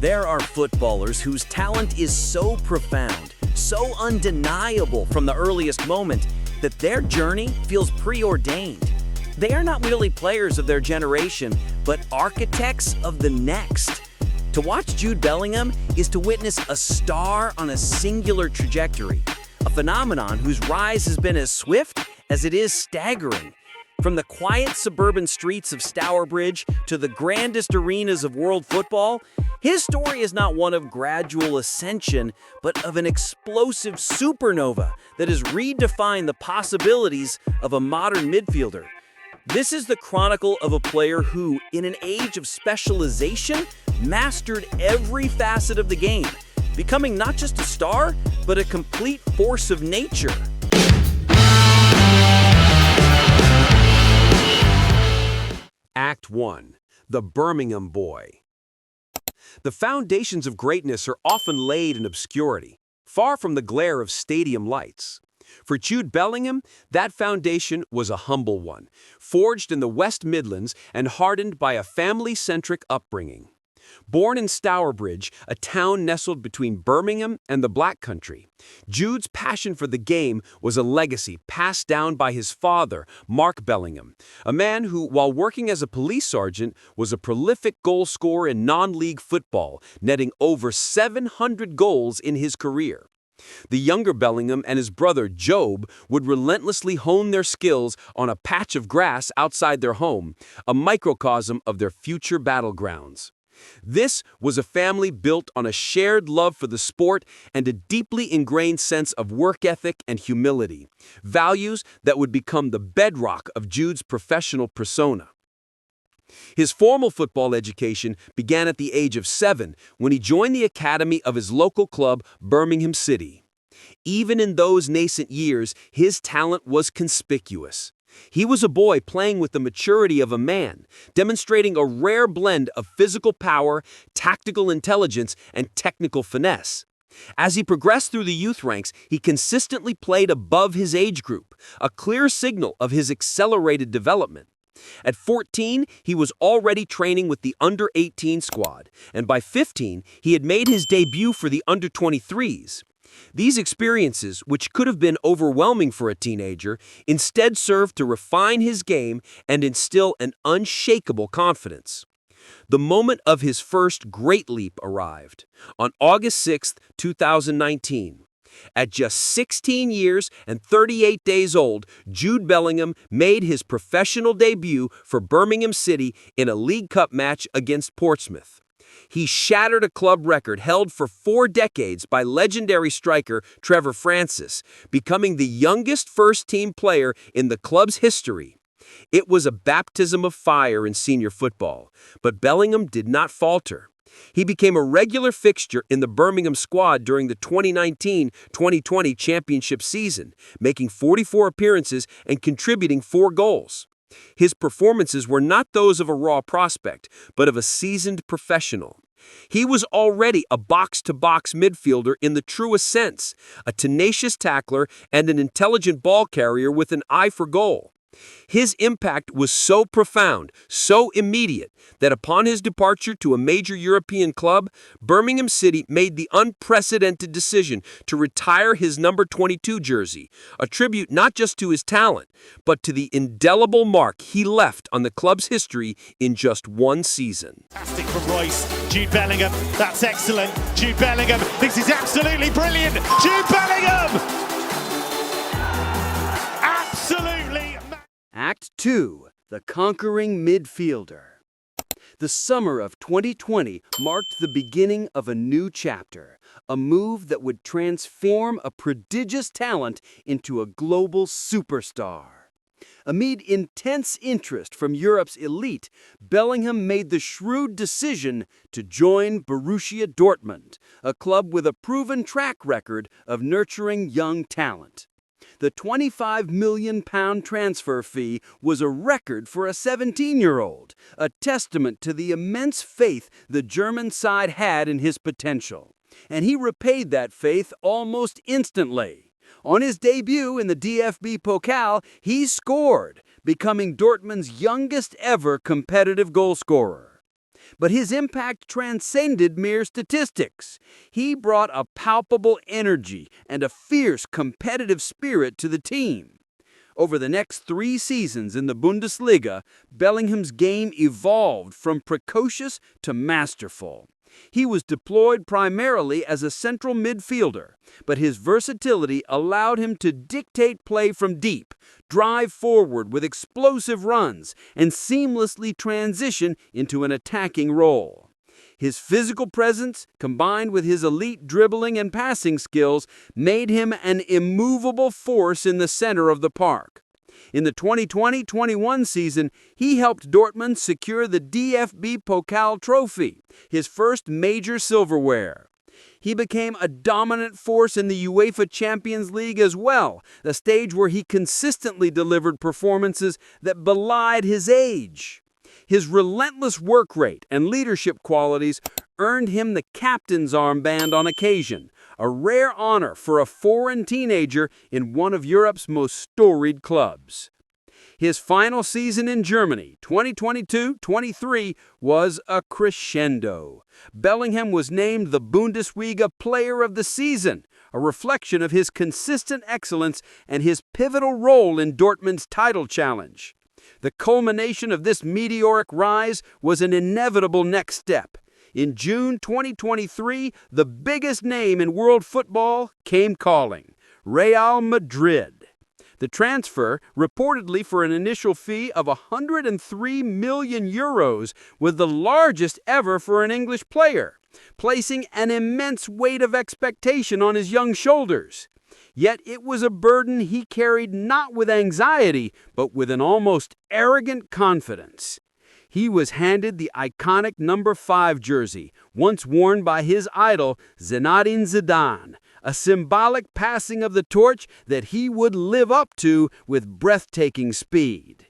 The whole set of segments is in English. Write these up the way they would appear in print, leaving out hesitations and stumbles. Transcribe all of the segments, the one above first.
There are footballers whose talent is so profound, so undeniable from the earliest moment, that their journey feels preordained. They are not merely players of their generation, but architects of the next. To watch Jude Bellingham is to witness a star on a singular trajectory, a phenomenon whose rise has been as swift as it is staggering. From the quiet suburban streets of Stourbridge to the grandest arenas of world football, his story is not one of gradual ascension, but of an explosive supernova that has redefined the possibilities of a modern midfielder. This is the chronicle of a player who, in an age of specialization, mastered every facet of the game, becoming not just a star, but a complete force of nature. Act 1. The Birmingham Boy. The foundations of greatness are often laid in obscurity, far from the glare of stadium lights. For Jude Bellingham, that foundation was a humble one, forged in the West Midlands and hardened by a family-centric upbringing. Born in Stourbridge, a town nestled between Birmingham and the Black Country, Jude's passion for the game was a legacy passed down by his father, Mark Bellingham, a man who, while working as a police sergeant, was a prolific goal scorer in non-league football, netting over 700 goals in his career. The younger Bellingham and his brother Job would relentlessly hone their skills on a patch of grass outside their home, a microcosm of their future battlegrounds. This was a family built on a shared love for the sport and a deeply ingrained sense of work ethic and humility, values that would become the bedrock of Jude's professional persona. His formal football education began at the age of 7 when he joined the academy of his local club, Birmingham City. Even in those nascent years, his talent was conspicuous. He was a boy playing with the maturity of a man, demonstrating a rare blend of physical power, tactical intelligence, and technical finesse. As he progressed through the youth ranks, he consistently played above his age group, a clear signal of his accelerated development. At 14, he was already training with the under-18 squad, and by 15, he had made his debut for the under-23s. These experiences, which could have been overwhelming for a teenager, instead served to refine his game and instill an unshakable confidence. The moment of his first great leap arrived on August 6, 2019. At just 16 years and 38 days old, Jude Bellingham made his professional debut for Birmingham City in a League Cup match against Portsmouth. He shattered a club record held for 4 decades by legendary striker Trevor Francis, becoming the youngest first-team player in the club's history. It was a baptism of fire in senior football, but Bellingham did not falter. He became a regular fixture in the Birmingham squad during the 2019-2020 championship season, making 44 appearances and contributing 4 goals. His performances were not those of a raw prospect, but of a seasoned professional. He was already a box-to-box midfielder in the truest sense, a tenacious tackler and an intelligent ball carrier with an eye for goal. His impact was so profound, so immediate, that upon his departure to a major European club, Birmingham City made the unprecedented decision to retire his number 22 jersey, a tribute not just to his talent, but to the indelible mark he left on the club's history in just 1 season. Fantastic from Royce. Jude Bellingham, that's excellent. Jude Bellingham, this is absolutely brilliant. Jude Bellingham! Absolutely. Act 2. The Conquering Midfielder. The summer of 2020 marked the beginning of a new chapter, a move that would transform a prodigious talent into a global superstar. Amid intense interest from Europe's elite, Bellingham made the shrewd decision to join Borussia Dortmund, a club with a proven track record of nurturing young talent. The £25 million transfer fee was a record for a 17-year-old, a testament to the immense faith the German side had in his potential. And he repaid that faith almost instantly. On his debut in the DFB Pokal, he scored, becoming Dortmund's youngest ever competitive goalscorer. But his impact transcended mere statistics. He brought a palpable energy and a fierce competitive spirit to the team. Over the next 3 seasons in the Bundesliga, Bellingham's game evolved from precocious to masterful. He was deployed primarily as a central midfielder, but his versatility allowed him to dictate play from deep, drive forward with explosive runs, and seamlessly transition into an attacking role. His physical presence, combined with his elite dribbling and passing skills, made him an immovable force in the center of the park. In the 2020-21 season, he helped Dortmund secure the DFB Pokal trophy, his first major silverware. He became a dominant force in the UEFA Champions League as well, a stage where he consistently delivered performances that belied his age. His relentless work rate and leadership qualities earned him the captain's armband on occasion, a rare honor for a foreign teenager in one of Europe's most storied clubs. His final season in Germany, 2022-23, was a crescendo. Bellingham was named the Bundesliga Player of the Season, a reflection of his consistent excellence and his pivotal role in Dortmund's title challenge. The culmination of this meteoric rise was an inevitable next step. In June 2023, the biggest name in world football came calling: Real Madrid. The transfer, reportedly for an initial fee of €103 million, was the largest ever for an English player, placing an immense weight of expectation on his young shoulders. Yet it was a burden he carried not with anxiety, but with an almost arrogant confidence. He was handed the iconic number 5 jersey, once worn by his idol Zinedine Zidane, a symbolic passing of the torch that he would live up to with breathtaking speed.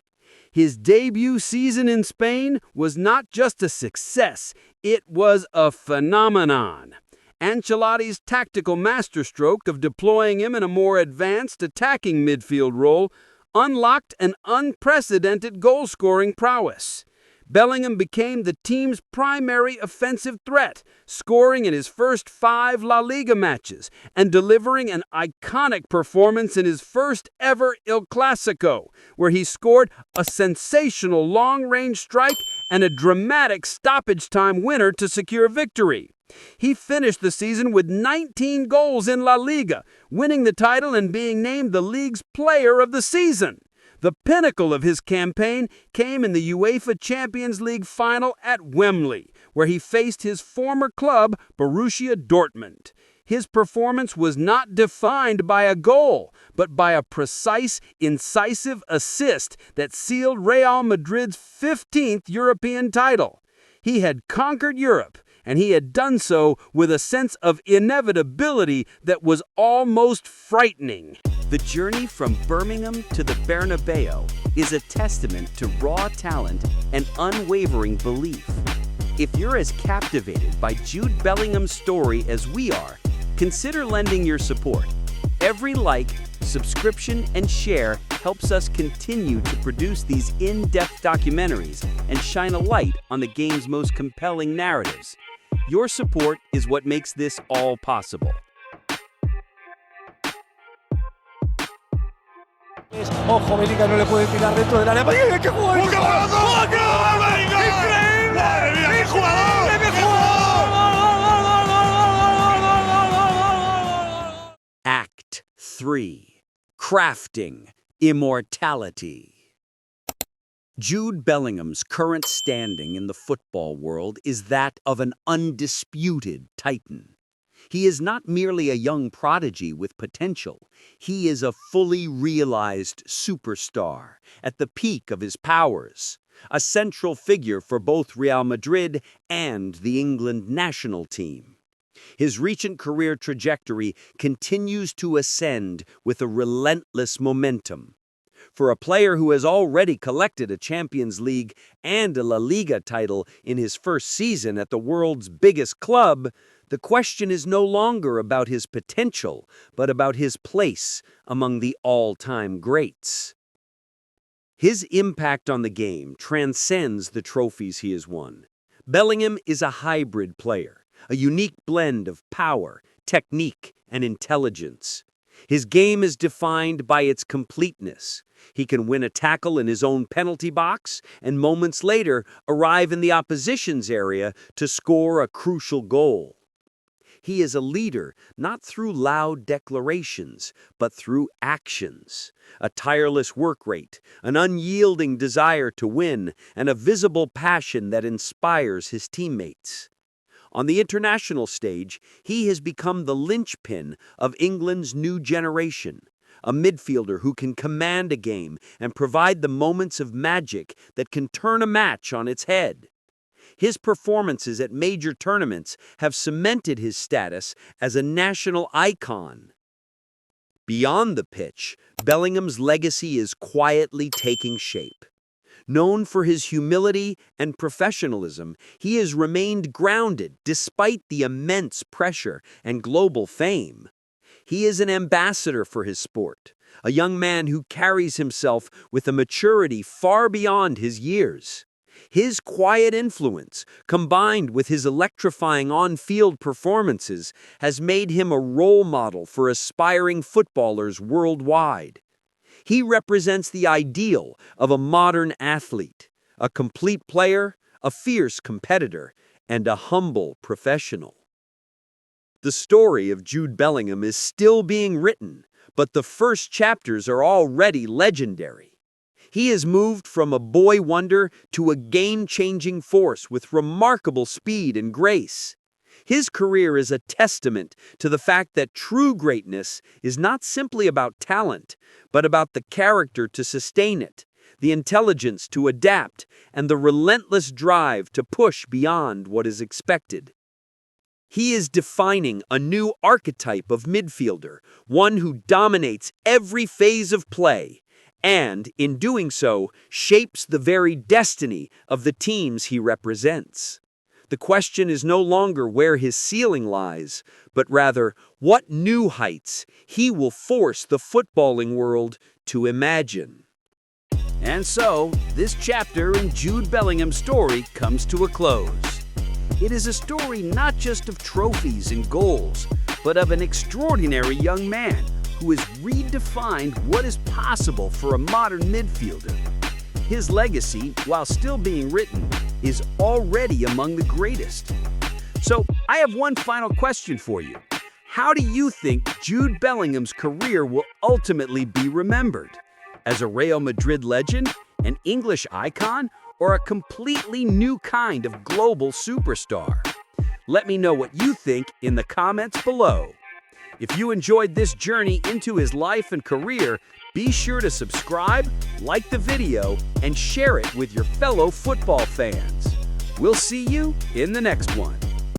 His debut season in Spain was not just a success, it was a phenomenon. Ancelotti's tactical masterstroke of deploying him in a more advanced attacking midfield role unlocked an unprecedented goal-scoring prowess. Bellingham became the team's primary offensive threat, scoring in his first 5 La Liga matches and delivering an iconic performance in his first ever El Clasico, where he scored a sensational long-range strike and a dramatic stoppage-time winner to secure victory. He finished the season with 19 goals in La Liga, winning the title and being named the league's Player of the Season. The pinnacle of his campaign came in the UEFA Champions League final at Wembley, where he faced his former club, Borussia Dortmund. His performance was not defined by a goal, but by a precise, incisive assist that sealed Real Madrid's 15th European title. He had conquered Europe, and he had done so with a sense of inevitability that was almost frightening. The journey from Birmingham to the Bernabeu is a testament to raw talent and unwavering belief. If you're as captivated by Jude Bellingham's story as we are, consider lending your support. Every like, subscription, and share helps us continue to produce these in-depth documentaries and shine a light on the game's most compelling narratives. Your support is what makes this all possible. Ojo, Bellingham no le puede tirar dentro del área. ¡Ay, qué jugador! ¡Qué golazo! ¡Oh, qué gol, Bellingham! ¡Madre mía, qué jugador! Act 3. Crafting Immortality. Jude Bellingham's current standing in the football world is that of an undisputed titan. He is not merely a young prodigy with potential. He is a fully realized superstar at the peak of his powers, a central figure for both Real Madrid and the England national team. His recent career trajectory continues to ascend with a relentless momentum. For a player who has already collected a Champions League and a La Liga title in his first season at the world's biggest club, the question is no longer about his potential, but about his place among the all-time greats. His impact on the game transcends the trophies he has won. Bellingham is a hybrid player, a unique blend of power, technique, and intelligence. His game is defined by its completeness. He can win a tackle in his own penalty box and moments later arrive in the opposition's area to score a crucial goal. He is a leader not through loud declarations, but through actions. A tireless work rate, an unyielding desire to win, and a visible passion that inspires his teammates. On the international stage, he has become the linchpin of England's new generation, a midfielder who can command a game and provide the moments of magic that can turn a match on its head. His performances at major tournaments have cemented his status as a national icon. Beyond the pitch, Bellingham's legacy is quietly taking shape. Known for his humility and professionalism, he has remained grounded despite the immense pressure and global fame. He is an ambassador for his sport, a young man who carries himself with a maturity far beyond his years. His quiet influence, combined with his electrifying on-field performances, has made him a role model for aspiring footballers worldwide. He represents the ideal of a modern athlete, a complete player, a fierce competitor, and a humble professional. The story of Jude Bellingham is still being written, but the first chapters are already legendary. He has moved from a boy wonder to a game-changing force with remarkable speed and grace. His career is a testament to the fact that true greatness is not simply about talent, but about the character to sustain it, the intelligence to adapt, and the relentless drive to push beyond what is expected. He is defining a new archetype of midfielder, one who dominates every phase of play, and, in doing so, shapes the very destiny of the teams he represents. The question is no longer where his ceiling lies, but rather what new heights he will force the footballing world to imagine. And so, this chapter in Jude Bellingham's story comes to a close. It is a story not just of trophies and goals, but of an extraordinary young man who has redefined what is possible for a modern midfielder. His legacy, while still being written, is already among the greatest. So, I have one final question for you. How do you think Jude Bellingham's career will ultimately be remembered? As a Real Madrid legend, an English icon, or a completely new kind of global superstar? Let me know what you think in the comments below. If you enjoyed this journey into his life and career, be sure to subscribe, like the video, and share it with your fellow football fans. We'll see you in the next one.